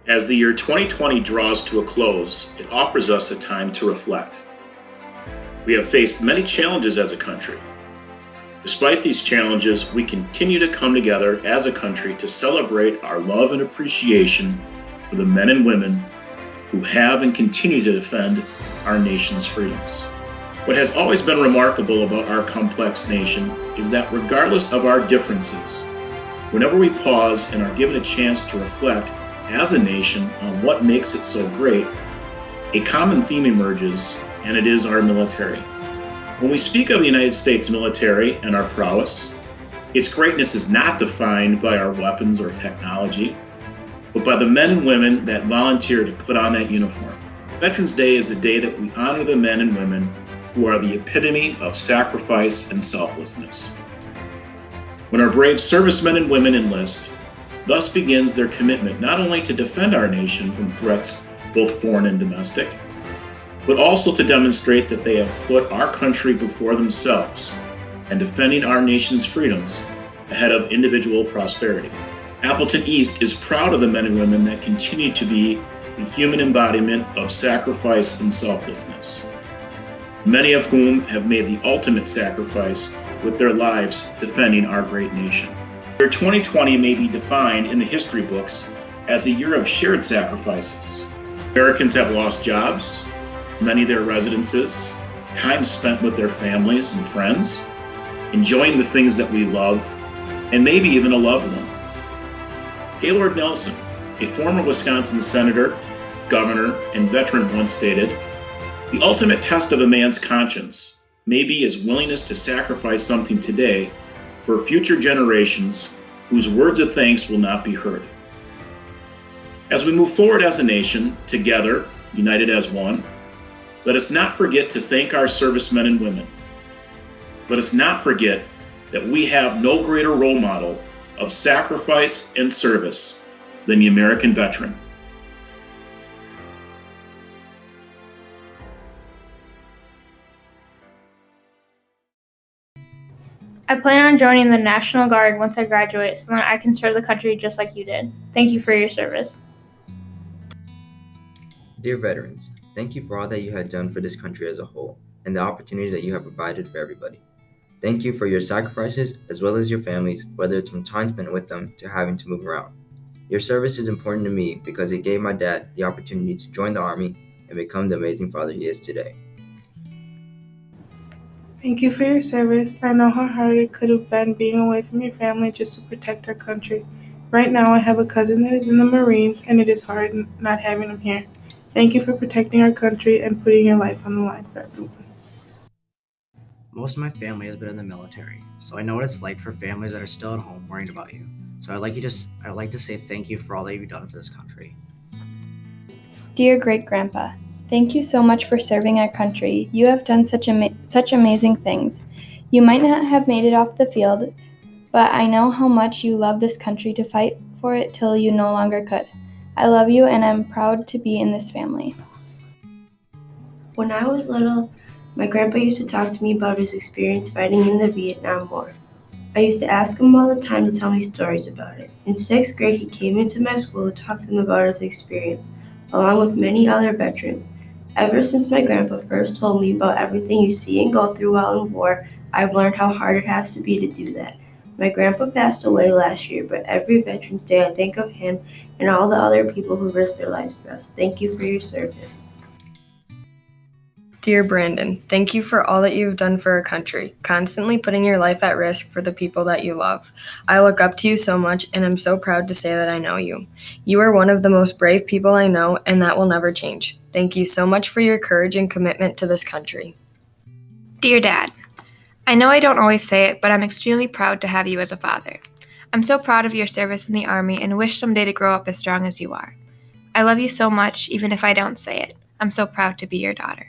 As the year 2020 draws to a close, it offers us a time to reflect. We have faced many challenges as a country. Despite these challenges, we continue to come together as a country to celebrate our love and appreciation for the men and women who have and continue to defend our nation's freedoms. What has always been remarkable about our complex nation is that regardless of our differences, whenever we pause and are given a chance to reflect as a nation on what makes it so great, a common theme emerges, and it is our military. When we speak of the United States military and our prowess, its greatness is not defined by our weapons or technology, but by the men and women that volunteer to put on that uniform. Veterans Day is a day that we honor the men and women who are the epitome of sacrifice and selflessness. When our brave servicemen and women enlist, thus begins their commitment not only to defend our nation from threats both foreign and domestic, but also to demonstrate that they have put our country before themselves and defending our nation's freedoms ahead of individual prosperity. Appleton East is proud of the men and women that continue to be the human embodiment of sacrifice and selflessness, many of whom have made the ultimate sacrifice with their lives defending our great nation. Year 2020 may be defined in the history books as a year of shared sacrifices. Americans have lost jobs, many their residences, time spent with their families and friends, enjoying the things that we love, and maybe even a loved one. Gaylord Nelson, a former Wisconsin senator, governor, and veteran, once stated, "The ultimate test of a man's conscience may be his willingness to sacrifice something today for future generations whose words of thanks will not be heard." As we move forward as a nation, together, united as one, let us not forget to thank our servicemen and women. Let us not forget that we have no greater role model of sacrifice and service than the American veteran. I plan on joining the National Guard once I graduate so that I can serve the country just like you did. Thank you for your service. Dear veterans, thank you for all that you have done for this country as a whole and the opportunities that you have provided for everybody. Thank you for your sacrifices as well as your families, whether it's from time spent with them to having to move around. Your service is important to me because it gave my dad the opportunity to join the Army and become the amazing father he is today. Thank you for your service. I know how hard it could have been being away from your family just to protect our country. Right now, I have a cousin that is in the Marines, and it is hard not having him here. Thank you for protecting our country and putting your life on the line for everyone. Most of my family has been in the military, so I know what it's like for families that are still at home worrying about you. So I'd like to say thank you for all that you've done for this country. Dear Great-Grandpa, thank you so much for serving our country. You have done such amazing things. You might not have made it off the field, but I know how much you love this country to fight for it till you no longer could. I love you and I'm proud to be in this family. When I was little, my grandpa used to talk to me about his experience fighting in the Vietnam War. I used to ask him all the time to tell me stories about it. In 6th grade, he came into my school to talk to them about his experience, along with many other veterans. Ever since my grandpa first told me about everything you see and go through while in war, I've learned how hard it has to be to do that. My grandpa passed away last year, but every Veterans Day I think of him and all the other people who risked their lives for us. Thank you for your service. Dear Brandon, thank you for all that you've done for our country, constantly putting your life at risk for the people that you love. I look up to you so much, and I'm so proud to say that I know you. You are one of the most brave people I know, and that will never change. Thank you so much for your courage and commitment to this country. Dear Dad, I know I don't always say it, but I'm extremely proud to have you as a father. I'm so proud of your service in the Army and wish someday to grow up as strong as you are. I love you so much, even if I don't say it. I'm so proud to be your daughter.